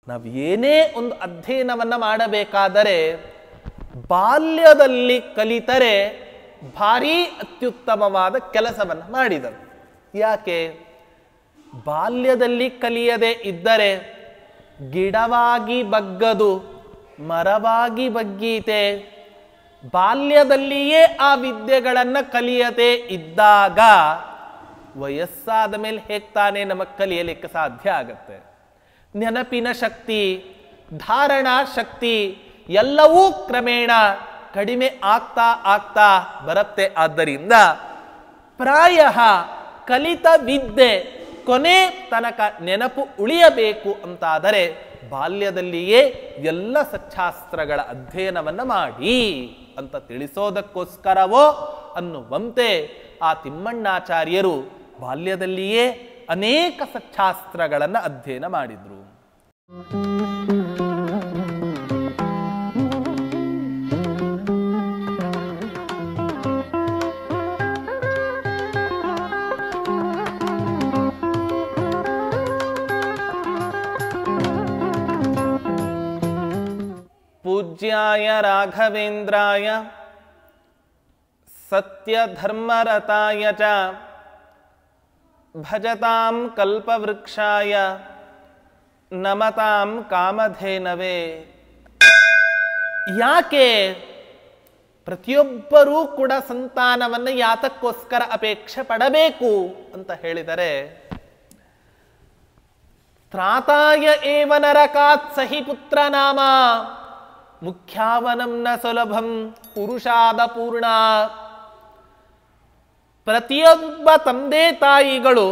ನಾವು ಏನೇ ಒಂದು ಅಧ್ಯಯನವನ್ನ ಮಾಡಬೇಕಾದರೆ ಬಾಲ್ಯದಲ್ಲಿ ಕಲಿತರೆ ಭಾರೀ ಅತ್ಯುತ್ತಮವಾದ ಕೆಲಸವನ್ನು ಮಾಡಿದರು. ಯಾಕೆ? ಬಾಲ್ಯದಲ್ಲಿ ಕಲಿಯದೆ ಇದ್ದರೆ ಗಿಡವಾಗಿ ಬಗ್ಗದು ಮರವಾಗಿ ಬಗ್ಗೀತೆ. ಬಾಲ್ಯದಲ್ಲಿಯೇ ಆ ವಿದ್ಯೆಗಳನ್ನು ಕಲಿಯದೆ ಇದ್ದಾಗ ವಯಸ್ಸಾದ ಮೇಲೆ ಹೇಗೆ ತಾನೇ ನಮಗೆ ಕಲಿಯಲಿಕ್ಕೆ ಸಾಧ್ಯ ಆಗತ್ತೆ? ನೆನಪಿನ ಶಕ್ತಿ, ಧಾರಣಾ ಶಕ್ತಿ ಎಲ್ಲವೂ ಕ್ರಮೇಣ ಕಡಿಮೆ ಆಗ್ತಾ ಆಗ್ತಾ ಬರುತ್ತೆ. ಆದ್ದರಿಂದ ಪ್ರಾಯ ಕಲಿತ ವಿದ್ಯೆ ಕೊನೆ ತನಕ ನೆನಪು ಉಳಿಯಬೇಕು ಅಂತಾದರೆ ಬಾಲ್ಯದಲ್ಲಿಯೇ ಎಲ್ಲ ಸಚ್ಚಾಸ್ತ್ರಗಳ ಅಧ್ಯಯನವನ್ನು ಮಾಡಿ ಅಂತ ತಿಳಿಸೋದಕ್ಕೋಸ್ಕರವೋ ಅನ್ನುವಂತೆ ಆ ತಿಮ್ಮಣ್ಣಾಚಾರ್ಯರು ಬಾಲ್ಯದಲ್ಲಿಯೇ ಅನೇಕ ಸಚ್ಚಾಸ್ತ್ರಗಳನ್ನು ಅಧ್ಯಯನ ಮಾಡಿದ್ರು. ಪೂಜ್ಯಾಯ ರಾಘವೇಂದ್ರಾಯ ಸತ್ಯಧರ್ಮರತಾಯ ಚ ಭಜತಾಂ ಕಲ್ಪವೃಕ್ಷಾಯ ನಮತಾಂ ಕಾಮಧೇನವೇ. ಯಾಕೆ ಪ್ರತಿಯೊಬ್ಬರೂ ಕೂಡ ಸಂತಾನವನ್ನು ಯಾತಕ್ಕೋಸ್ಕರ ಅಪೇಕ್ಷೆ ಪಡಬೇಕು ಅಂತ ಹೇಳಿದರೆ, ತ್ರಾತಾಯ ಏವ ನರಕಾತ್ ಸಹಿ ಪುತ್ರ ನಾಮ ಮುಖ್ಯಾವನಂ ನ ಸುಲಭಂ ಪುರುಷಾದ ಪೂರ್ಣ. ಪ್ರತಿಯೊಬ್ಬ ತಂದೆ ತಾಯಿಗಳು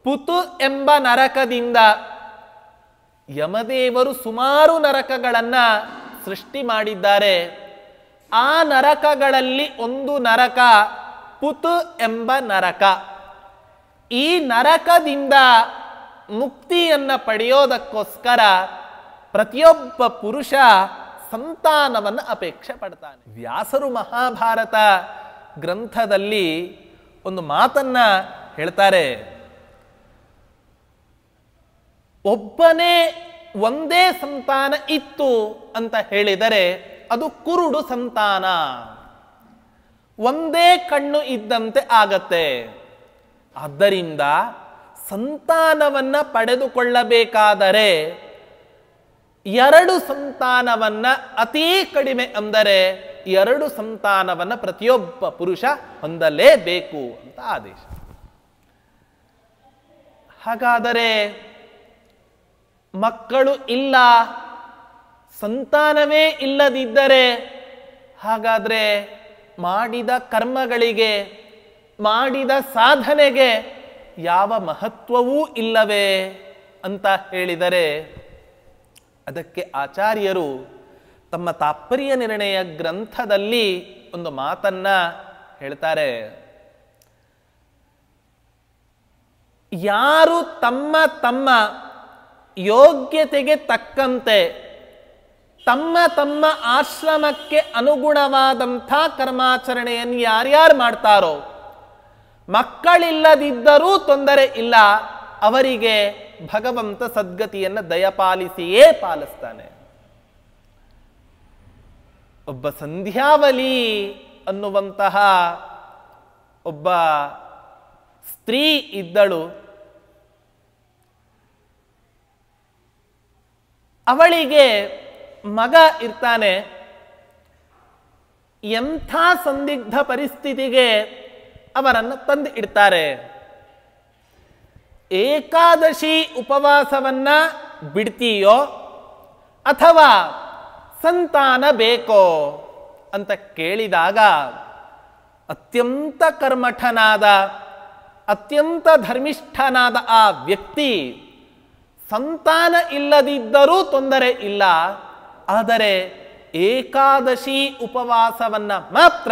ಪುತು ಎಂಬ ನರಕದಿಂದ, ಯಮದೇವರು ಸುಮಾರು ನರಕಗಳನ್ನು ಸೃಷ್ಟಿ ಮಾಡಿದ್ದಾರೆ. ಆ ನರಕಗಳಲ್ಲಿ ಒಂದು ನರಕ ಪುತು ಎಂಬ ನರಕ. ಈ ನರಕದಿಂದ ಮುಕ್ತಿಯನ್ನು ಪಡೆಯೋದಕ್ಕೋಸ್ಕರ ಪ್ರತಿಯೊಬ್ಬ ಪುರುಷ ಸಂತಾನವನ್ನು ಅಪೇಕ್ಷೆ ಪಡ್ತಾನೆ. ವ್ಯಾಸರು ಮಹಾಭಾರತ ಗ್ರಂಥದಲ್ಲಿ ಒಂದು ಮಾತನ್ನ ಹೇಳ್ತಾರೆ. ಒಬ್ಬನೇ ಒಂದೇ ಸಂತಾನ ಇತ್ತು ಅಂತ ಹೇಳಿದರೆ ಅದು ಕುರುಡು ಸಂತಾನ, ಒಂದೇ ಕಣ್ಣು ಇದ್ದಂತೆ ಆಗತ್ತೆ. ಆದ್ದರಿಂದ ಸಂತಾನವನ್ನ ಪಡೆದುಕೊಳ್ಳಬೇಕಾದರೆ ಎರಡು ಸಂತಾನವನ್ನ ಅತೀ ಕಡಿಮೆ ಅಂದರೆ ಎರಡು ಸಂತಾನವನ್ನ ಪ್ರತಿಯೊಬ್ಬ ಪುರುಷ ಹೊಂದಲೇಬೇಕು ಅಂತ ಆದೇಶ. ಹಾಗಾದರೆ ಮಕ್ಕಳು ಇಲ್ಲ, ಸಂತಾನವೇ ಇಲ್ಲದಿದ್ದರೆ ಹಾಗಾದರೆ ಮಾಡಿದ ಕರ್ಮಗಳಿಗೆ, ಮಾಡಿದ ಸಾಧನೆಗೆ ಯಾವ ಮಹತ್ವವೂ ಇಲ್ಲವೇ ಅಂತ ಹೇಳಿದರೆ, ಅದಕ್ಕೆ ಆಚಾರ್ಯರು ತಮ್ಮ ತಾತ್ಪರ್ಯ ನಿರ್ಣಯ ಗ್ರಂಥದಲ್ಲಿ ಒಂದು ಮಾತನ್ನ ಹೇಳ್ತಾರೆ. ಯಾರು ತಮ್ಮ ತಮ್ಮ ಯೋಗ್ಯತೆಗೆ ತಕ್ಕಂತೆ ತಮ್ಮ ತಮ್ಮ ಆಶ್ರಮಕ್ಕೆ ಅನುಗುಣವಾದಂಥ ಕರ್ಮಾಚರಣೆಯನ್ನು ಯಾರ್ಯಾರು ಮಾಡ್ತಾರೋ, ಮಕ್ಕಳಿಲ್ಲದಿದ್ದರೂ ತೊಂದರೆ ಇಲ್ಲ, ಅವರಿಗೆ ಭಗವಂತ ಸದ್ಗತಿಯನ್ನು ದಯಪಾಲಿಸಿಯೇ ಪಾಲಿಸ್ತಾನೆ. ಒಬ್ಬ ಸಂಧ್ಯಾವಲಿ ಅನ್ನುವಂತಹ ಒಬ್ಬ ಸ್ತ್ರೀ ಇದ್ದಳು. ಅವಳಿಗೆ ಮಗ ಇರ್ತಾನೆ. ಎಂಥ ಸಂದಿಗ್ಧ ಪರಿಸ್ಥಿತಿಗೆ ಅವರನ್ನು ತಂದು ಇಡ್ತಾರೆ. ಏಕಾದಶಿ ಉಪವಾಸವನ್ನ ಬಿಡ್ತೀಯೋ ಅಥವಾ ಸಂತಾನ ಬೇಕೋ ಅಂತ ಕೇಳಿದಾಗ ಅತ್ಯಂತ ಕರ್ಮಠನಾದ, ಅತ್ಯಂತ ಧರ್ಮಿಷ್ಠನಾದ ಆ ವ್ಯಕ್ತಿ ಸಂತಾನ ಇಲ್ಲದಿದ್ದರೂ ತೊಂದರೆ ಇಲ್ಲ, ಆದರೆ ಏಕಾದಶಿ ಉಪವಾಸವನ್ನ ಮಾತ್ರ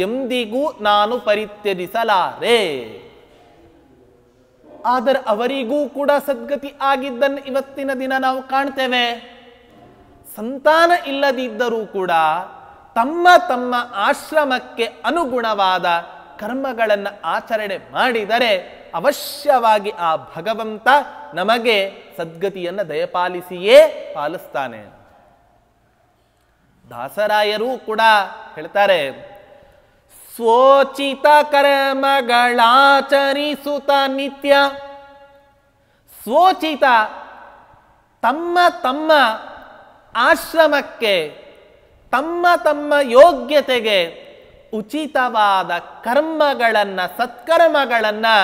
ಎಂದಿಗೂ ನಾನು ಪರಿತ್ಯಜಿಸಲಾರೆ. ಆದರೆ ಅವರಿಗೂ ಕೂಡ ಸದ್ಗತಿ ಆಗಿದ್ದನ್ನು ಇವತ್ತಿನ ದಿನ ನಾವು ಕಾಣ್ತೇವೆ. ಸಂತಾನ ಇಲ್ಲದಿದ್ದರೂ ಕೂಡ ತಮ್ಮ ತಮ್ಮ ಆಶ್ರಮಕ್ಕೆ ಅನುಗುಣವಾದ ಕರ್ಮಗಳನ್ನು ಆಚರಣೆ ಮಾಡಿದರೆ ಅವಶ್ಯವಾಗಿ ಆ ಭಗವಂತ ನಮಗೆ ಸದ್ಗತಿಯನ್ನು ದಯಪಾಲಿಸಿಯೇ ಪಾಲಿಸ್ತಾನೆ. ದಾಸರಾಯರು ಕೂಡ ಹೇಳ್ತಾರೆ, ಸ್ವೋಚಿತ ಕರ್ಮಗಳಾಚರಿಸುತ್ತ ನಿತ್ಯ, ಸ್ವೋಚಿತ ತಮ್ಮ ತಮ್ಮ ಆಶ್ರಮಕ್ಕೆ ತಮ್ಮ ತಮ್ಮ ಯೋಗ್ಯತೆಗೆ ಉಚಿತವಾದ ಕರ್ಮಗಳನ್ನು ಸತ್ಕರ್ಮಗಳನ್ನು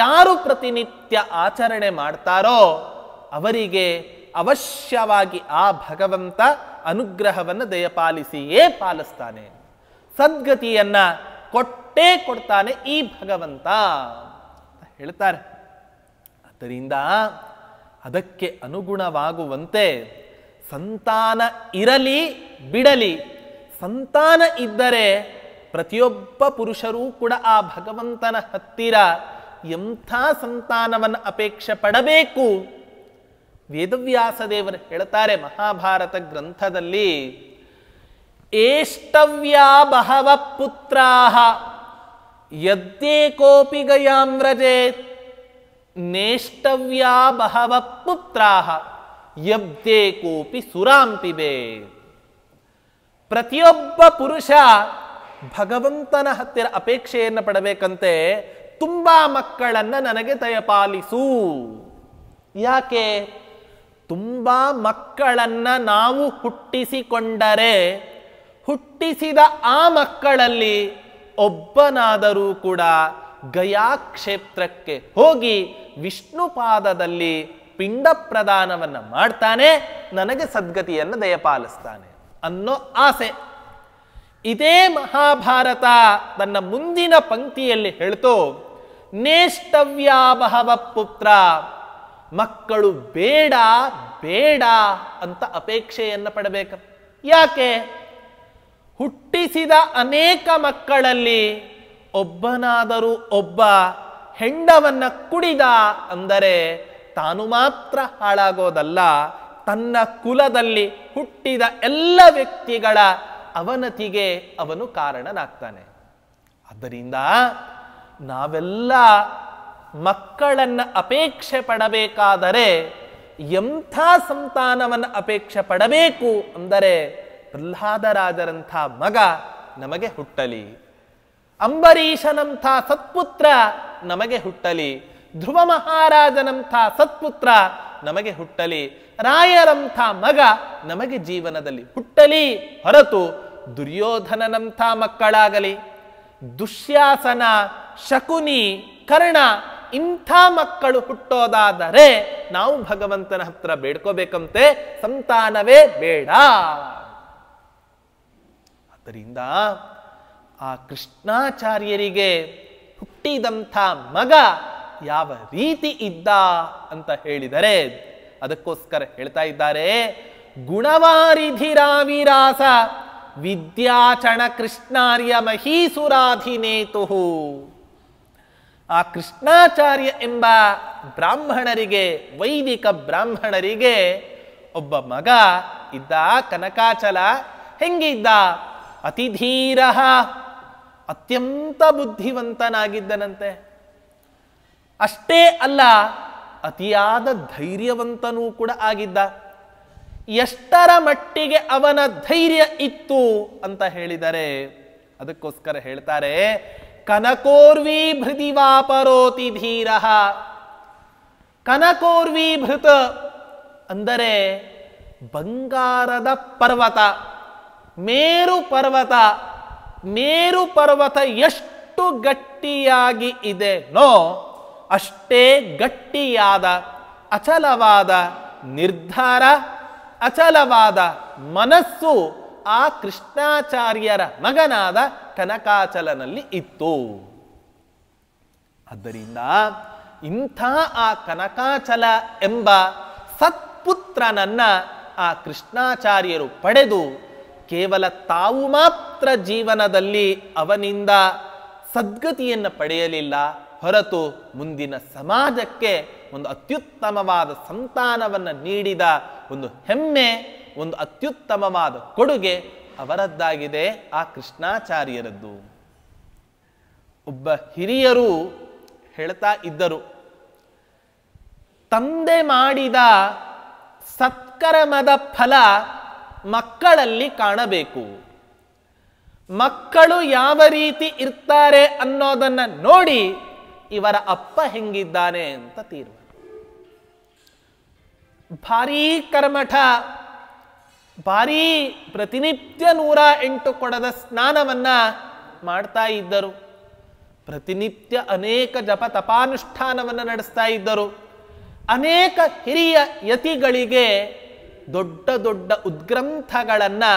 ಯಾರು ಪ್ರತಿನಿತ್ಯ ಆಚರಣೆ ಮಾಡ್ತಾರೋ ಅವರಿಗೆ ಅವಶ್ಯವಾಗಿ ಆ ಭಗವಂತ ಅನುಗ್ರಹವನ್ನು ದಯಪಾಲಿಸಿಯೇ ಪಾಲಿಸ್ತಾನೆ, ಸದ್ಗತಿಯನ್ನ ಕೊಟ್ಟೇ ಕೊಡ್ತಾನೆ ಈ ಭಗವಂತ ಅಂತ ಹೇಳ್ತಾರೆ. ಆದ್ದರಿಂದ ಅದಕ್ಕೆ ಅನುಗುಣವಾಗುವಂತೆ ಸಂತಾನ ಇರಲಿ ಬಿಡಲಿ, ಸಂತಾನ ಇದ್ದರೆ ಪ್ರತಿಯೊಬ್ಬ ಪುರುಷರೂ ಕೂಡ ಆ ಭಗವಂತನ ಹತ್ತಿರ ಎಂಥ ಸಂತಾನವನ್ನು ಅಪೇಕ್ಷೆ ಪಡಬೇಕು. ವೇದವ್ಯಾಸ ದೇವರು ಹೇಳ್ತಾರೆ ಮಹಾಭಾರತ ಗ್ರಂಥದಲ್ಲಿ, ಏಷ್ಟವ್ಯಾ ಬಹವ ಪುತ್ರಾಹ ಯದ್ಯೇಕೋಪಿ ಗಯಾಂ ವ್ರಜೇತ್, ನೇಷ್ಟವ್ಯಾ ಬಹವ ಪುತ್ರಾಹ ಯಬ್ದೇಕೋಪಿ ಸುರಾಂ ಪಿಬೇತ್. ಪ್ರತಿಯೊಬ್ಬ ಪುರುಷ ಭಗವಂತನ ಹತ್ತಿರ ಅಪೇಕ್ಷೆಯನ್ನು ಪಡಬೇಕಂತೆ, ತುಂಬಾ ಮಕ್ಕಳನ್ನ ನನಗೆ ದಯಪಾಲಿಸು. ಯಾಕೆ? ತುಂಬಾ ಮಕ್ಕಳನ್ನ ನಾವು ಹುಟ್ಟಿಸಿಕೊಂಡರೆ ಹುಟ್ಟಿಸಿದ ಆ ಮಕ್ಕಳಲ್ಲಿ ಒಬ್ಬನಾದರೂ ಕೂಡ ಗಯಾ ಕ್ಷೇತ್ರಕ್ಕೆ ಹೋಗಿ ವಿಷ್ಣು ಪಾದದಲ್ಲಿ ಪಿಂಡ ಪ್ರದಾನವನ್ನು ಮಾಡ್ತಾನೆ, ನನಗೆ ಸದ್ಗತಿಯನ್ನು ದಯಪಾಲಿಸ್ತಾನೆ ಅನ್ನೋ ಆಸೆ. ಇದೇ ಮಹಾಭಾರತ ತನ್ನ ಮುಂದಿನ ಪಂಕ್ತಿಯಲ್ಲಿ ಹೇಳ್ತು, ನೇಷ್ಟವ್ಯಾ ಬಹವ ಪುತ್ರ, ಮಕ್ಕಳು ಬೇಡ ಬೇಡ ಅಂತ ಅಪೇಕ್ಷೆಯನ್ನು ಪಡಬೇಕು. ಯಾಕೆ? ಹುಟ್ಟಿಸಿದ ಅನೇಕ ಮಕ್ಕಳಲ್ಲಿ ಒಬ್ಬನಾದರೂ ಒಬ್ಬ ಹೆಂಡವನ್ನ ಕುಡಿದ ಅಂದರೆ ತಾನು ಮಾತ್ರ ಹಾಳಾಗೋದಲ್ಲ, ತನ್ನ ಕುಲದಲ್ಲಿ ಹುಟ್ಟಿದ ಎಲ್ಲ ವ್ಯಕ್ತಿಗಳ ಅವನತಿಗೆ ಅವನು ಕಾರಣನಾಗ್ತಾನೆ. ಆದ್ದರಿಂದ ನಾವೆಲ್ಲ ಮಕ್ಕಳನ್ನ ಅಪೇಕ್ಷೆ ಪಡಬೇಕಾದರೆ ಎಂಥ ಸಂತಾನವನ್ನು ಅಪೇಕ್ಷೆ ಪಡಬೇಕು ಅಂದರೆ, ಪ್ರಹ್ಲಾದರಾಜರಂಥ ಮಗ ನಮಗೆ ಹುಟ್ಟಲಿ, ಅಂಬರೀಷನಂಥ ಸತ್ಪುತ್ರ ನಮಗೆ ಹುಟ್ಟಲಿ, ಧ್ರುವ ಮಹಾರಾಜನಂಥ ಸತ್ಪುತ್ರ ನಮಗೆ ಹುಟ್ಟಲಿ, ರಾಯರಂಥ ಮಗ ನಮಗೆ ಜೀವನದಲ್ಲಿ ಹುಟ್ಟಲಿ ಹೊರತು ದುರ್ಯೋಧನನಂಥ ಮಕ್ಕಳಾಗಲಿ, ದುಶ್ಯಾಸನ, ಶಕುನಿ, ಕರ್ಣ ಇಂಥ ಮಕ್ಕಳು ಹುಟ್ಟೋದಾದರೆ ನಾವು ಭಗವಂತನ ಹತ್ರ ಬೇಡ್ಕೋಬೇಕಂತೆ, ಸಂತಾನವೇ ಬೇಡ. ಆದ್ದರಿಂದ ಆ ಕೃಷ್ಣಾಚಾರ್ಯರಿಗೆ ಹುಟ್ಟಿದಂಥ ಮಗ ಯಾವ ರೀತಿ ಇದ್ದ ಅಂತ ಹೇಳಿದರೆ ಅದಕ್ಕೋಸ್ಕರ ಹೇಳ್ತಾ ಇದ್ದಾರೆ, ಗುಣವಾರಿಧಿರಾವಿರಾಸ ವಿದ್ಯಾಚಣ ಕೃಷ್ಣಾರ್ಯ ಮಹೀಸುರಾಧಿನೇತು. ಆ ಕೃಷ್ಣಾಚಾರ್ಯ ಎಂಬ ಬ್ರಾಹ್ಮಣರಿಗೆ, ವೈದಿಕ ಬ್ರಾಹ್ಮಣರಿಗೆ ಒಬ್ಬ ಮಗ ಇದ್ದ, ಕನಕಾಚಲ. ಹೆಂಗಿದ್ದ? ಅತಿಧೀರ, ಅತ್ಯಂತ ಬುದ್ಧಿವಂತನಾಗಿದ್ದನಂತೆ. ಅಷ್ಟೇ ಅಲ್ಲ, ಅತಿಯಾದ ಧೈರ್ಯವಂತನೂ ಕೂಡ ಆಗಿದ್ದ. ಎಷ್ಟರ ಮಟ್ಟಿಗೆ ಅವನ ಧೈರ್ಯ ಇತ್ತು ಅಂತ ಹೇಳಿದರೆ ಅದಕ್ಕೋಸ್ಕರ ಹೇಳ್ತಾರೆ, ಕನಕೋರ್ವಿ ಭೃತಿವಾಪರೋತಿ ಧೀರ. ಕನಕೋರ್ವೀಭೃತ ಅಂದರೆ ಬಂಗಾರದ ಪರ್ವತ, ಮೇರು ಪರ್ವತ. ಮೇರು ಪರ್ವತ ಎಷ್ಟು ಗಟ್ಟಿಯಾಗಿ ಇದೆನೋ ಅಷ್ಟೇ ಗಟ್ಟಿಯಾದ ಅಚಲವಾದ ನಿರ್ಧಾರ, ಅಚಲವಾದ ಮನಸ್ಸು ಆ ಕೃಷ್ಣಾಚಾರ್ಯರ ಮಗನಾದ ಕನಕಾಚಲನಲ್ಲಿ ಇತ್ತು. ಆದ್ದರಿಂದ ಇಂಥ ಆ ಕನಕಾಚಲ ಎಂಬ ಸತ್ಪುತ್ರನನ್ನ ಆ ಕೃಷ್ಣಾಚಾರ್ಯರು ಪಡೆದು ಕೇವಲ ತಾವು ಮಾತ್ರ ಜೀವನದಲ್ಲಿ ಅವನಿಂದ ಸದ್ಗತಿಯನ್ನು ಪಡೆಯಲಿಲ್ಲ ಹೊರತು ಮುಂದಿನ ಸಮಾಜಕ್ಕೆ ಒಂದು ಅತ್ಯುತ್ತಮವಾದ ಸಂತಾನವನ್ನು ನೀಡಿದ ಒಂದು ಹೆಮ್ಮೆ, ಒಂದು ಅತ್ಯುತ್ತಮವಾದ ಕೊಡುಗೆ ಅವರದ್ದಾಗಿದೆ, ಆ ಕೃಷ್ಣಾಚಾರ್ಯರದ್ದು. ಒಬ್ಬ ಹಿರಿಯರು ಹೇಳ್ತಾ ಇದ್ದರು. ತಂದೆ ಮಾಡಿದ ಸತ್ಕರ್ಮದ ಫಲ ಮಕ್ಕಳಲ್ಲಿ ಕಾಣಬೇಕು. ಮಕ್ಕಳು ಯಾವ ರೀತಿ ಇರ್ತಾರೆ ಅನ್ನೋದನ್ನ ನೋಡಿ ಇವರ ಅಪ್ಪ ಹೆಂಗಿದ್ದಾನೆ ಅಂತ ತೀರ್ಮಾನ. ಭಾರೀ ಕರ್ಮಠ, ಭಾರೀ ಪ್ರತಿನಿತ್ಯ 108 ಕೊಡದ ಸ್ನಾನವನ್ನ ಮಾಡ್ತಾ ಇದ್ದರು. ಪ್ರತಿನಿತ್ಯ ಅನೇಕ ಜಪ ತಪಾನುಷ್ಠಾನವನ್ನು ನಡೆಸ್ತಾ ಇದ್ದರು. ಅನೇಕ ಹಿರಿಯ ಯತಿಗಳಿಗೆ ದೊಡ್ಡ ದೊಡ್ಡ ಉದ್ಗ್ರಂಥಗಳನ್ನು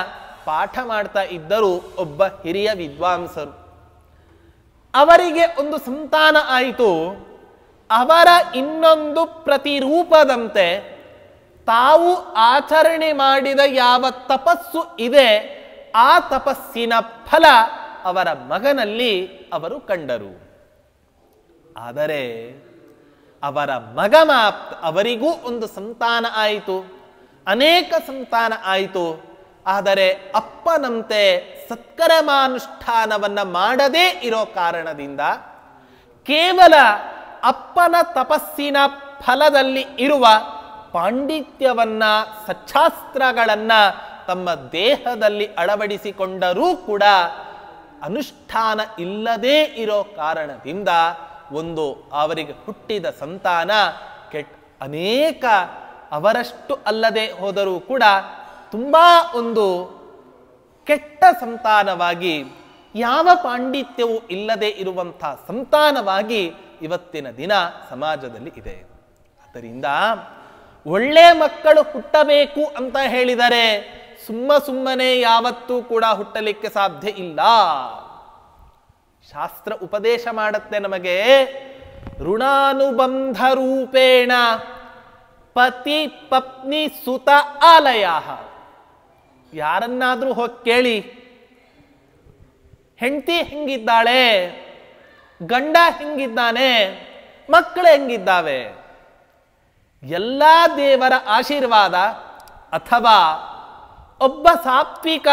ಪಾಠ ಮಾಡ್ತಾ ಇದ್ದರು ಒಬ್ಬ ಹಿರಿಯ ವಿದ್ವಾಂಸರು. ಅವರಿಗೆ ಒಂದು ಸಂತಾನ ಆಯಿತು. ಅವರ ಇನ್ನೊಂದು ಪ್ರತಿರೂಪದಂತೆ ತಾವು ಆಚರಣೆ ಮಾಡಿದ ಯಾವ ತಪಸ್ಸು ಇದೆ ಆ ತಪಸ್ಸಿನ ಫಲ ಅವರ ಮಗನಲ್ಲಿ ಅವರು ಕಂಡರು. ಆದರೆ ಅವರ ಮಗ ಅವರಿಗೂ ಒಂದು ಸಂತಾನ ಆಯಿತು, ಅನೇಕ ಸಂತಾನ ಆಯಿತು. ಆದರೆ ಅಪ್ಪನಂತೆ ಸತ್ಕರ್ಮಾನುಷ್ಠಾನವನ್ನು ಮಾಡದೇ ಇರೋ ಕಾರಣದಿಂದ ಕೇವಲ ಅಪ್ಪನ ತಪಸ್ಸಿನ ಫಲದಲ್ಲಿ ಇರುವ ಪಾಂಡಿತ್ಯವನ್ನ, ಸಚ್ಚಾಸ್ತ್ರಗಳನ್ನ ತಮ್ಮ ದೇಹದಲ್ಲಿ ಅಳವಡಿಸಿಕೊಂಡರೂ ಕೂಡ ಅನುಷ್ಠಾನ ಇಲ್ಲದೇ ಇರೋ ಕಾರಣದಿಂದ ಒಂದು ಅವರಿಗೆ ಹುಟ್ಟಿದ ಸಂತಾನ ಅನೇಕ ಅವರಷ್ಟು ಅಲ್ಲದೆ ಹೋದರೂ ಕೂಡ ತುಂಬಾ ಒಂದು ಕೆಟ್ಟ ಸಂತಾನವಾಗಿ, ಯಾವ ಪಾಂಡಿತ್ಯವೂ ಇಲ್ಲದೆ ಇರುವಂಥ ಸಂತಾನವಾಗಿ ಇವತ್ತಿನ ದಿನ ಸಮಾಜದಲ್ಲಿ ಇದೆ. ಆದ್ದರಿಂದ ಒಳ್ಳೆ ಮಕ್ಕಳು ಹುಟ್ಟಬೇಕು ಅಂತ ಹೇಳಿದರೆ ಸುಮ್ಮನೆ ಯಾವತ್ತೂ ಕೂಡ ಹುಟ್ಟಲಿಕ್ಕೆ ಸಾಧ್ಯ ಇಲ್ಲ. ಶಾಸ್ತ್ರ ಉಪದೇಶ ಮಾಡುತ್ತೆ ನಮಗೆ, ಋಣಾನುಬಂಧ ರೂಪೇಣ ಪತಿ ಪತ್ನಿ ಸುತ ಆಲಯ. ಯಾರನ್ನಾದ್ರೂ ಹೋಗಿ ಕೇಳಿ, ಹೆಂಡತಿ ಹೆಂಗಿದ್ದಾಳೆ, ಗಂಡ ಹೆಂಗಿದ್ದಾನೆ, ಮಕ್ಕಳು ಹೆಂಗಿದ್ದಾವೆ, ಎಲ್ಲ ದೇವರ ಆಶೀರ್ವಾದ ಅಥವಾ ಒಬ್ಬ ಸಾತ್ವಿಕ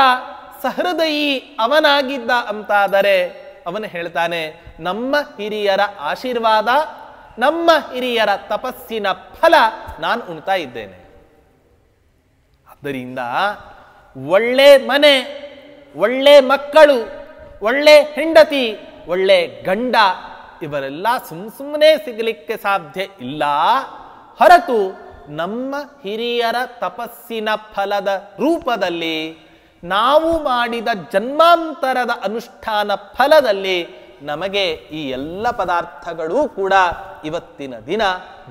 ಸಹೃದಯಿ ಅವನಾಗಿದ್ದ ಅಂತಾದರೆ ಅವನು ಹೇಳ್ತಾನೆ, ನಮ್ಮ ಹಿರಿಯರ ಆಶೀರ್ವಾದ, ನಮ್ಮ ಹಿರಿಯರ ತಪಸ್ಸಿನ ಫಲ ನಾನು ಉಣ್ತಾ ಇದ್ದೇನೆ. ಆದ್ದರಿಂದ ಒಳ್ಳೆ ಮನೆ, ಒಳ್ಳೆ ಮಕ್ಕಳು, ಒಳ್ಳೆ ಹೆಂಡತಿ, ಒಳ್ಳೆ ಗಂಡ ಇವರೆಲ್ಲ ಸುಮ್ಮನೆ ಸಿಗಲಿಕ್ಕೆ ಸಾಧ್ಯ ಇಲ್ಲ. ಹೊರತು ನಮ್ಮ ಹಿರಿಯರ ತಪಸ್ಸಿನ ಫಲದ ರೂಪದಲ್ಲಿ, ನಾವು ಮಾಡಿದ ಜನ್ಮಾಂತರದ ಅನುಷ್ಠಾನ ಫಲದಲ್ಲಿ ನಮಗೆ ಈ ಎಲ್ಲ ಪದಾರ್ಥಗಳೂ ಕೂಡ ಇವತ್ತಿನ ದಿನ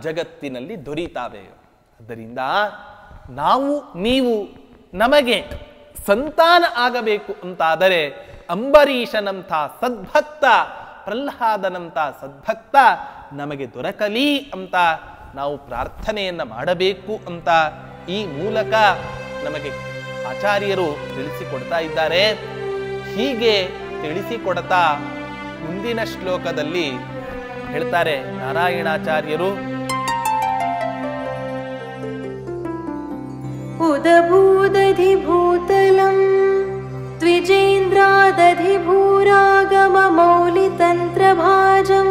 ಜಗತ್ತಿನಲ್ಲಿ ದೊರೀತಾವೆ. ಆದ್ದರಿಂದ ನಾವು ನೀವು ನಮಗೆ ಸಂತಾನ ಆಗಬೇಕು ಅಂತಾದರೆ ಅಂಬರೀಷನಂಥ ಸದ್ಭಕ್ತ, ಪ್ರಹ್ಲಾದನಂಥ ಸದ್ಭಕ್ತ ನಮಗೆ ದೊರಕಲಿ ಅಂತ ನಾವು ಪ್ರಾರ್ಥನೆಯನ್ನು ಮಾಡಬೇಕು ಅಂತ ಈ ಮೂಲಕ ನಮಗೆ ಆಚಾರ್ಯರು ತಿಳಿಸಿಕೊಡ್ತಾ ಇದ್ದಾರೆ. ಹೀಗೆ ತಿಳಿಸಿಕೊಡ್ತಾ ಮುಂದಿನ ಶ್ಲೋಕದಲ್ಲಿ ಹೇಳ್ತಾರೆ ನಾರಾಯಣಾಚಾರ್ಯರು, ಉದಭೂದಧಿಭೂತಲಂ ದ್ವಿಜೇಂದ್ರಾದಧಿಭೂರಾಗಮ ಮೌಲಿತಂತ್ರಭಾಜಂ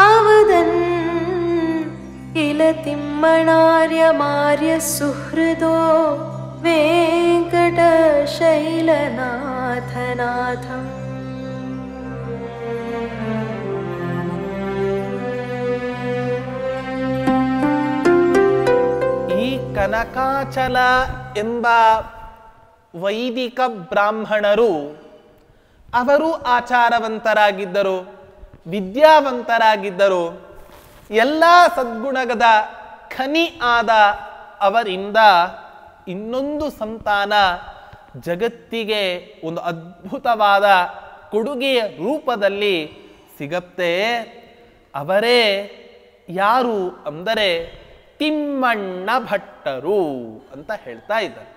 ಅವದನ್ ಕಿಲ ತಿಮ್ಮಣಾರ್ಯಮಾರ್ಯ ಸುಹೃದೋ ವೆಂಕಟಶೈಲನಾಥನಾಥಂ. ಈ ಕನಕಾಚಲ ಎಂಬ ವೈದಿಕ ಬ್ರಾಹ್ಮಣರು ಅವರು ಆಚಾರವಂತರಾಗಿದ್ದರು, ವಿದ್ಯಾವಂತರಾಗಿದ್ದರು. ಎಲ್ಲ ಸದ್ಗುಣದ ಖನಿ ಆದ ಅವರಿಂದ ಇನ್ನೊಂದು ಸಂತಾನ ಜಗತ್ತಿಗೆ ಒಂದು ಅದ್ಭುತವಾದ ಕೊಡುಗೆಯ ರೂಪದಲ್ಲಿ ಸಿಗತ್ತೆ. ಅವರೇ ಯಾರು ಅಂದರೆ ತಿಮ್ಮಣ್ಣ ಭಟ್ಟರು ಅಂತ ಹೇಳ್ತಾ ಇದ್ದಾರೆ.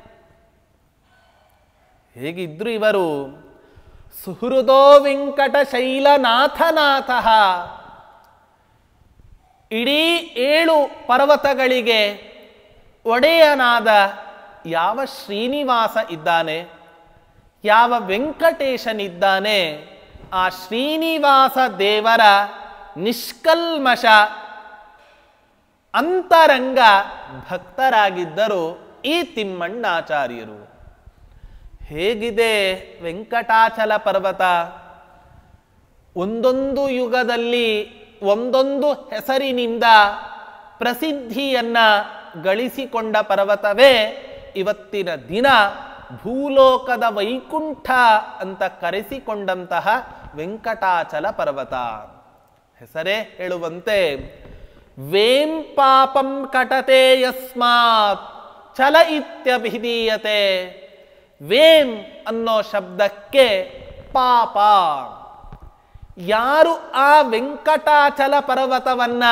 ಹೇಗಿದ್ರು ಇವರು ಸುಹೃದೋ ವೆಂಕಟಶೈಲನಾಥನಾಥ, ಇಡೀ 7 ಪರ್ವತಗಳಿಗೆ ಒಡೆಯನಾದ ಯಾವ ಶ್ರೀನಿವಾಸ ಇದ್ದಾನೆ, ಯಾವ ವೆಂಕಟೇಶನಿದ್ದಾನೆ, ಆ ಶ್ರೀನಿವಾಸ ದೇವರ ನಿಷ್ಕಲ್ಮಶ ಅಂತರಂಗ ಭಕ್ತರಾಗಿದ್ದರು ಈ ತಿಮ್ಮಣ್ಣಾಚಾರ್ಯರು. ಹೇಗಿದೆ ವೆಂಕಟಾಚಲ ಪರ್ವತ? ಒಂದೊಂದು ಯುಗದಲ್ಲಿ ಒಂದೊಂದು ಹೆಸರಿನಿಂದ ಪ್ರಸಿದ್ಧಿಯನ್ನ ಗಳಿಸಿಕೊಂಡ ಪರ್ವತವೇ ಇವತ್ತಿನ ದಿನ ಭೂಲೋಕದ ವೈಕುಂಠ ಅಂತ ಕರೆಸಿಕೊಂಡಂತಹ ವೆಂಕಟಾಚಲ ಪರ್ವತ. ಹೆಸರೇ ಹೇಳುವಂತೆ ವೇಂ ಪಾಪಂ ಕಟತೆ ಯಸ್ಮಾತ್ ಚಲ ಇತ್ಯಭಿಧೀಯತೆ. ವೇಂ ಅನ್ನೋ ಶಬ್ದಕ್ಕೆ ಪಾಪ. ಯಾರು ಆ ವೆಂಕಟಾಚಲ ಪರ್ವತವನ್ನ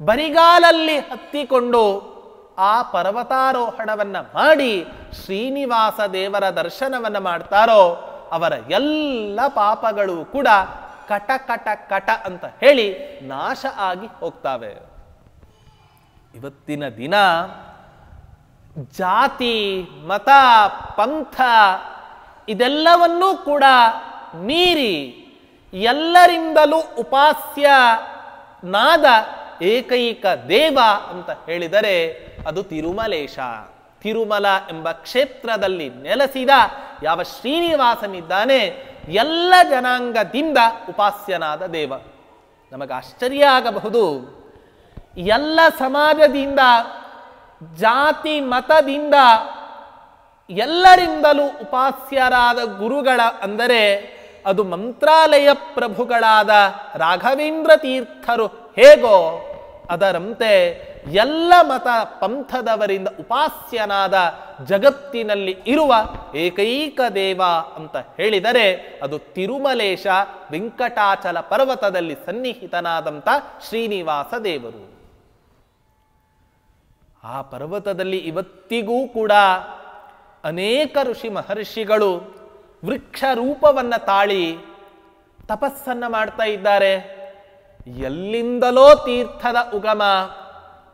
ಬರಿಗಾಲಲ್ಲಿ ಹತ್ತಿಕೊಂಡು ಆ ಪರ್ವತಾರೋಹಣವನ್ನ ಮಾಡಿ ಶ್ರೀನಿವಾಸ ದೇವರ ದರ್ಶನವನ್ನ ಮಾಡ್ತಾರೋ ಅವರ ಎಲ್ಲ ಪಾಪಗಳು ಕೂಡ ಕಟ ಕಟ ಕಟ ಅಂತ ಹೇಳಿ ನಾಶ ಆಗಿ ಹೋಗ್ತಾವೆ. ಇವತ್ತಿನ ದಿನ ಜಾತಿ, ಮತ, ಪಂಥ ಇದೆಲ್ಲವನ್ನೂ ಕೂಡ ಮೀರಿ ಎಲ್ಲರಿಂದಲೂ ಉಪಾಸ್ಯನಾದ ಏಕೈಕ ದೇವ ಅಂತ ಹೇಳಿದರೆ ಅದು ತಿರುಮಲೇಶ. ತಿರುಮಲ ಎಂಬ ಕ್ಷೇತ್ರದಲ್ಲಿ ನೆಲೆಸಿದ ಯಾವ ಶ್ರೀನಿವಾಸನಿದ್ದಾನೆ ಎಲ್ಲ ಜನಾಂಗದಿಂದ ಉಪಾಸ್ಯನಾದ ದೇವ. ನಮಗೆ ಆಶ್ಚರ್ಯ ಆಗಬಹುದು, ಎಲ್ಲ ಸಮಾಜದಿಂದ, ಜಾತಿ ಮತದಿಂದ ಎಲ್ಲರಿಂದಲೂ ಉಪಾಸ್ಯರಾದ ಗುರುಗಳ ಅಂದರೆ ಅದು ಮಂತ್ರಾಲಯ ಪ್ರಭುಗಳಾದ ರಾಘವೇಂದ್ರ ತೀರ್ಥರು ಹೇಗೋ ಅದರಂತೆ ಎಲ್ಲ ಮತ ಪಂಥದವರಿಂದ ಉಪಾಸ್ಯನಾದ ಜಗತ್ತಿನಲ್ಲಿ ಇರುವ ಏಕೈಕ ದೇವ ಅಂತ ಹೇಳಿದರೆ ಅದು ತಿರುಮಲೇಶ ವೆಂಕಟಾಚಲ ಪರ್ವತದಲ್ಲಿ ಸನ್ನಿಹಿತನಾದಂಥ ಶ್ರೀನಿವಾಸ ದೇವರು. ಆ ಪರ್ವತದಲ್ಲಿ ಇವತ್ತಿಗೂ ಕೂಡ ಅನೇಕ ಋಷಿ ಮಹರ್ಷಿಗಳು ವೃಕ್ಷ ರೂಪವನ್ನ ತಾಳಿ ತಪಸ್ಸನ್ನ ಮಾಡ್ತಾ ಇದ್ದಾರೆ. ಎಲ್ಲಿಂದಲೋ ತೀರ್ಥದ ಉಗಮ.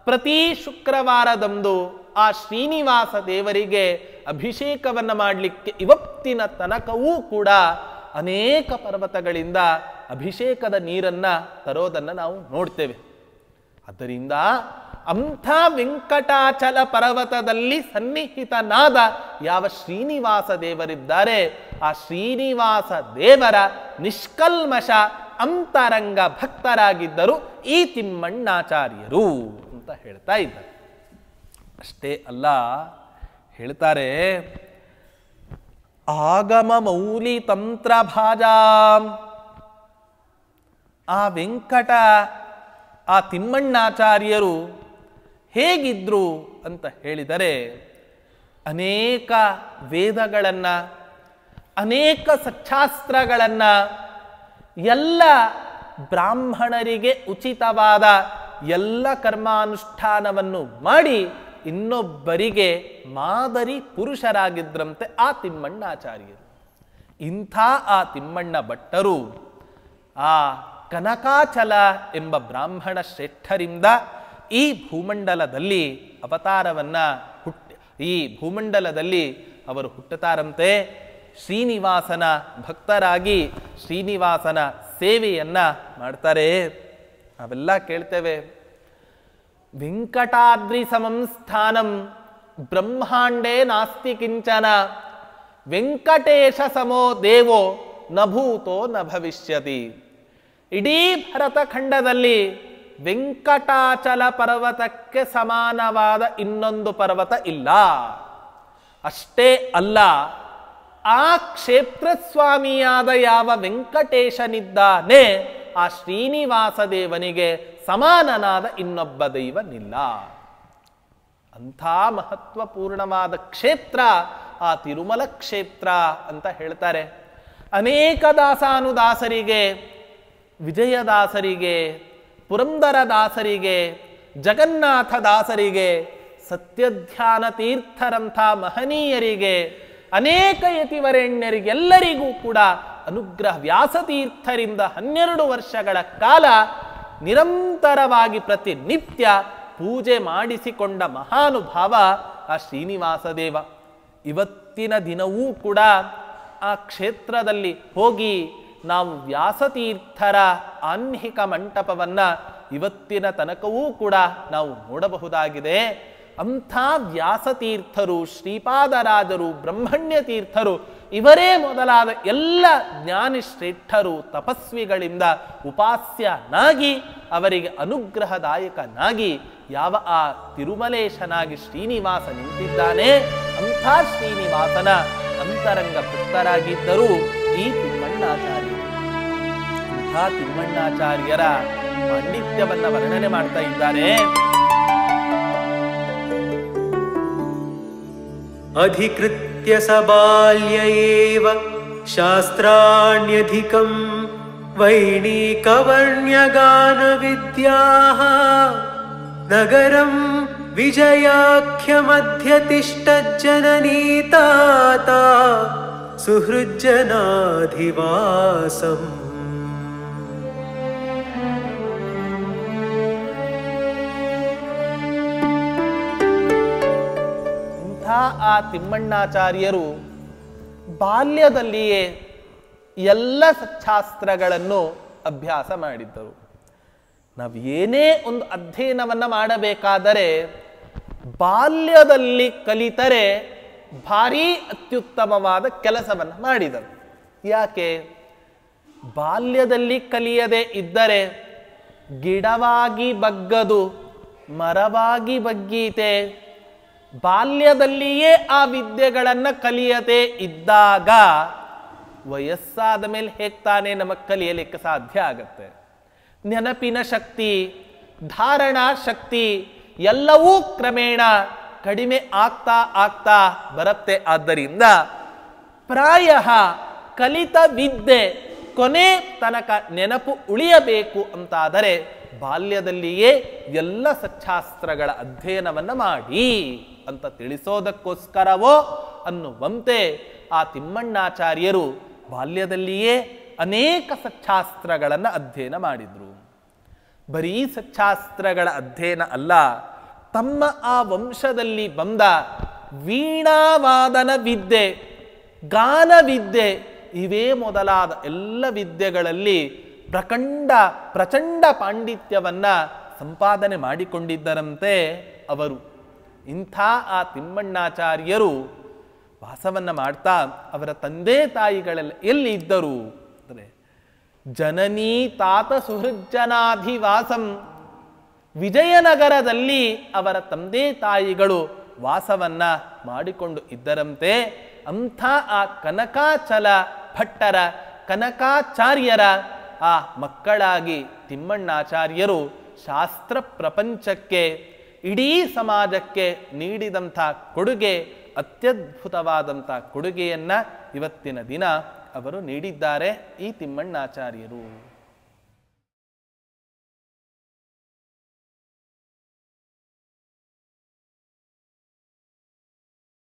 ಪ್ರತಿ ಶುಕ್ರವಾರದಂದು ಆ ಶ್ರೀನಿವಾಸ ದೇವರಿಗೆ ಅಭಿಷೇಕವನ್ನ ಮಾಡಲಿಕ್ಕೆ ಇವತ್ತಿನ ತನಕವೂ ಕೂಡ ಅನೇಕ ಪರ್ವತಗಳಿಂದ ಅಭಿಷೇಕದ ನೀರನ್ನ ತರೋದನ್ನ ನಾವು ನೋಡ್ತೇವೆ. ಆದ್ದರಿಂದ ಅಂಥ ವೆಂಕಟಾಚಲ ಪರ್ವತದಲ್ಲಿ ಸನ್ನಿಹಿತನಾದ ಯಾವ ಶ್ರೀನಿವಾಸ ದೇವರಿದ್ದಾರೆ ಆ ಶ್ರೀನಿವಾಸ ದೇವರ ನಿಷ್ಕಲ್ಮಶ ಅಂತರಂಗ ಭಕ್ತರಾಗಿದ್ದರು ಈ ತಿಮ್ಮಣ್ಣಾಚಾರ್ಯರು ಅಂತ ಹೇಳ್ತಾ ಇದ್ದಾರೆ. ಅಷ್ಟೇ ಅಲ್ಲ, ಹೇಳ್ತಾರೆ ಆಗಮ ಮೌಲಿ ತಂತ್ರ ಭಾಜಾ. ಆ ವೆಂಕಟ ಆ ತಿಮ್ಮಣ್ಣಾಚಾರ್ಯರು ಹೇಗಿದ್ರು ಅಂತ ಹೇಳಿದರೆ ಅನೇಕ ವೇದಗಳನ್ನ, ಅನೇಕ ಸಚ್ಚಾಸ್ತ್ರಗಳನ್ನ, ಎಲ್ಲ ಬ್ರಾಹ್ಮಣರಿಗೆ ಉಚಿತವಾದ ಎಲ್ಲ ಕರ್ಮಾನುಷ್ಠಾನವನ್ನು ಮಾಡಿ ಇನ್ನೊಬ್ಬರಿಗೆ ಮಾದರಿ ಪುರುಷರಾಗಿದ್ರಂತೆ ಆ ತಿಮ್ಮಣ್ಣಾಚಾರ್ಯರು. ಇಂಥ ಆ ತಿಮ್ಮಣ್ಣ ಭಟ್ಟರು ಆ ಕನಕಾಚಲ ಎಂಬ ಬ್ರಾಹ್ಮಣ ಶ್ರೇಷ್ಠರಿಂದ ಈ ಭೂಮಂಡಲದಲ್ಲಿ ಅವತಾರವನ್ನ ಈ ಭೂಮಂಡಲದಲ್ಲಿ ಅವರು ಹುಟ್ಟುತ್ತಾರಂತೆ. ಶ್ರೀನಿವಾಸನ ಭಕ್ತರಾಗಿ ಶ್ರೀನಿವಾಸನ ಸೇವೆಯನ್ನ ಮಾಡ್ತಾರೆ. ನಾವೆಲ್ಲ ಕೇಳ್ತೇವೆ, ವೆಂಕಟಾದ್ರಿ ಸಮಂ ಸ್ಥಾನಂ ಬ್ರಹ್ಮಾಂಡೇ ನಾಸ್ತಿ ಕಿಂಚನ, ವೆಂಕಟೇಶ ಸಮೋ ದೇವೋ ನ ಭೂತೋ ನ ಭವಿಷ್ಯತಿ. ಇಡೀ ಭರತ ಖಂಡದಲ್ಲಿ ವೆಂಕಟಾಚಲ ಪರ್ವತಕ್ಕೆ ಸಮಾನವಾದ ಇನ್ನೊಂದು ಪರ್ವತ ಇಲ್ಲ. ಅಷ್ಟೇ ಅಲ್ಲ, ಆ ಕ್ಷೇತ್ರ ಸ್ವಾಮಿಯಾದ ಯಾವ ವೆಂಕಟೇಶನಿದ್ದಾನೆ ಆ ಶ್ರೀನಿವಾಸ ದೇವನಿಗೆ ಸಮಾನನಾದ ಇನ್ನೊಬ್ಬ ದೈವನಿಲ್ಲ. ಅಂಥ ಮಹತ್ವಪೂರ್ಣವಾದ ಕ್ಷೇತ್ರ ಆ ತಿರುಮಲ ಕ್ಷೇತ್ರ ಅಂತ ಹೇಳ್ತಾರೆ. ಅನೇಕ ದಾಸಾನುದಾಸರಿಗೆ, ವಿಜಯದಾಸರಿಗೆ, ಪುರಂದರ ದಾಸರಿಗೆ, ಜಗನ್ನಾಥ ದಾಸರಿಗೆ, ಸತ್ಯಧ್ಯಾನ ತೀರ್ಥರಂಥ ಮಹನೀಯರಿಗೆ, ಅನೇಕ ಯತಿವರೆಣ್ಯರಿಗೆಲ್ಲರಿಗೂ ಕೂಡ ಅನುಗ್ರಹ ವ್ಯಾಸತೀರ್ಥರಿಂದ 12 ವರ್ಷಗಳ ಕಾಲ ನಿರಂತರವಾಗಿ ಪ್ರತಿನಿತ್ಯ ಪೂಜೆ ಮಾಡಿಸಿಕೊಂಡ ಮಹಾನುಭಾವ ಆ ಶ್ರೀನಿವಾಸ ದೇವ. ಇವತ್ತಿನ ದಿನವೂ ಕೂಡ ಆ ಕ್ಷೇತ್ರದಲ್ಲಿ ಹೋಗಿ ನಾವು ವ್ಯಾಸತೀರ್ಥರ ಆಹ್ನಿಕ ಮಂಟಪವನ್ನು ಇವತ್ತಿನ ತನಕವೂ ಕೂಡ ನಾವು ನೋಡಬಹುದಾಗಿದೆ. ಅಂಥ ವ್ಯಾಸತೀರ್ಥರು, ಶ್ರೀಪಾದರಾಜರು, ಬ್ರಹ್ಮಣ್ಯ ತೀರ್ಥರು ಇವರೇ ಮೊದಲಾದ ಎಲ್ಲ ಜ್ಞಾನಿ ಶ್ರೇಷ್ಠರು ತಪಸ್ವಿಗಳಿಂದ ಉಪಾಸ್ಯನಾಗಿ ಅವರಿಗೆ ಅನುಗ್ರಹದಾಯಕನಾಗಿ ಯಾವ ಆ ತಿರುಮಲೇಶನಾಗಿ ಶ್ರೀನಿವಾಸ ನಿಂತಿದ್ದಾನೆ, ಅಂಥ ಶ್ರೀನಿವಾಸನ ಅಂತರಂಗ ಭಕ್ತರಾಗಿದ್ದರು ಈ ತಿಮ್ಮಣ್ಣಾಚಾರ್ಯರು. ಅಂಥ ತಿಮ್ಮಣ್ಣಾಚಾರ್ಯರ ಪಾಂಡಿತ್ಯವನ್ನ ವರ್ಣನೆ ಮಾಡ್ತಾ ಇದ್ದಾರೆ. ಅಧಿಕೃತ್ಯ ಸಬಾಲ್ಯ ಏವ ಶಾಸ್ತ್ರಾಣ್ಯಧಿಕಂ ವೈಣೀಕವರ್ಣ್ಯಗಾನ ವಿದ್ಯಾಃ ನಗರಂ ವಿಜಯಾಖ್ಯಮಧ್ಯತಿಷ್ಠಜ್ಜನನೀತಾತ ಸುಹೃಜ್ಜನಾಧಿವಾಸಂ. ಆ ತಿಮ್ಮಣ್ಣಾಚಾರ್ಯರು ಬಾಲ್ಯದಲ್ಲಿಯೇ ಎಲ್ಲ ಸಚ್ಛಾಸ್ತ್ರಗಳನ್ನು ಅಭ್ಯಾಸ ಮಾಡಿದ್ದರು. ನಾವು ಏನೇ ಒಂದು ಅಧ್ಯಯನವನ್ನು ಮಾಡಬೇಕಾದರೆ ಬಾಲ್ಯದಲ್ಲಿ ಕಲಿತರೆ ಭಾರೀ ಅತ್ಯುತ್ತಮವಾದ ಕೆಲಸವನ್ನು ಮಾಡಿದರು. ಯಾಕೆ? ಬಾಲ್ಯದಲ್ಲಿ ಕಲಿಯದೆ ಇದ್ದರೆ ಗಿಡವಾಗಿ ಬಗ್ಗದು ಮರವಾಗಿ ಬಗ್ಗೀತೆ. ಬಾಲ್ಯದಲ್ಲಿಯೇ ಆ ವಿದ್ಯೆಗಳನ್ನು ಕಲಿಯದೆ ಇದ್ದಾಗ ವಯಸ್ಸಾದ ಮೇಲೆ ಹೇಗೆ ತಾನೇ ನಮಗೆ ಕಲಿಯಲಿಕ್ಕೆ ಸಾಧ್ಯ ಆಗತ್ತೆ? ನೆನಪಿನ ಶಕ್ತಿ, ಧಾರಣಾ ಶಕ್ತಿ ಎಲ್ಲವೂ ಕ್ರಮೇಣ ಕಡಿಮೆ ಆಗ್ತಾ ಆಗ್ತಾ ಬರುತ್ತೆ. ಆದ್ದರಿಂದ ಪ್ರಾಯ ಕಲಿತ ವಿದ್ಯೆ ಕೊನೆ ತನಕ ನೆನಪು ಉಳಿಯಬೇಕು ಅಂತಾದರೆ ಬಾಲ್ಯದಲ್ಲಿಯೇ ಎಲ್ಲ ಸಚ್ಛಾಸ್ತ್ರಗಳ ಅಧ್ಯಯನವನ್ನು ಮಾಡಿ ಅಂತ ತಿಳಿಸೋದಕ್ಕೋಸ್ಕರವೋ ಅನ್ನುವಂತೆ ಆ ತಿಮ್ಮಣ್ಣಾಚಾರ್ಯರು ಬಾಲ್ಯದಲ್ಲಿಯೇ ಅನೇಕ ಸಚ್ಛಾಸ್ತ್ರಗಳನ್ನು ಅಧ್ಯಯನ ಮಾಡಿದರು. ಬರೀ ಸಚ್ಛಾಸ್ತ್ರಗಳ ಅಧ್ಯಯನ ಅಲ್ಲ, ತಮ್ಮ ಆ ವಂಶದಲ್ಲಿ ಬಂದ ವೀಣಾವಾದನ ವಿದ್ಯೆ, ಗಾನ ವಿದ್ಯೆ ಇವೇ ಮೊದಲಾದ ಎಲ್ಲ ವಿದ್ಯೆಗಳಲ್ಲಿ ಪ್ರಚಂಡ ಪಾಂಡಿತ್ಯವನ್ನ ಸಂಪಾದನೆ ಮಾಡಿಕೊಂಡಿದ್ದರಂತೆ ಅವರು. ಇಂಥ ಆ ತಿಮ್ಮಣ್ಣಾಚಾರ್ಯರು ವಾಸವನ್ನ ಮಾಡ್ತಾ ಅವರ ತಂದೆ ತಾಯಿಗಳೆಲ್ಲ ಎಲ್ಲಿ ಇದ್ದರು ಅಂದರೆ ಜನನೀ ತಾತ ಸುಹೃಜ್ಜನಾಧಿವಾಸಂ, ವಿಜಯನಗರದಲ್ಲಿ ಅವರ ತಂದೆ ತಾಯಿಗಳು ವಾಸವನ್ನ ಮಾಡಿಕೊಂಡು ಇದ್ದರಂತೆ. ಅಂಥ ಆ ಕನಕಾಚಲ ಭಟ್ಟರ ಕನಕಾಚಾರ್ಯರ ಆ ಮಕ್ಕಳಾಗಿ ತಿಮ್ಮಣ್ಣಾಚಾರ್ಯರು ಶಾಸ್ತ್ರ ಪ್ರಪಂಚಕ್ಕೆ, ಇಡೀ ಸಮಾಜಕ್ಕೆ ನೀಡಿದಂಥ ಕೊಡುಗೆ ಅತ್ಯದ್ಭುತವಾದಂಥ ಕೊಡುಗೆಯನ್ನು ಇವತ್ತಿನ ದಿನ ಅವರು ನೀಡಿದ್ದಾರೆ ಈ ತಿಮ್ಮಣ್ಣಾಚಾರ್ಯರು.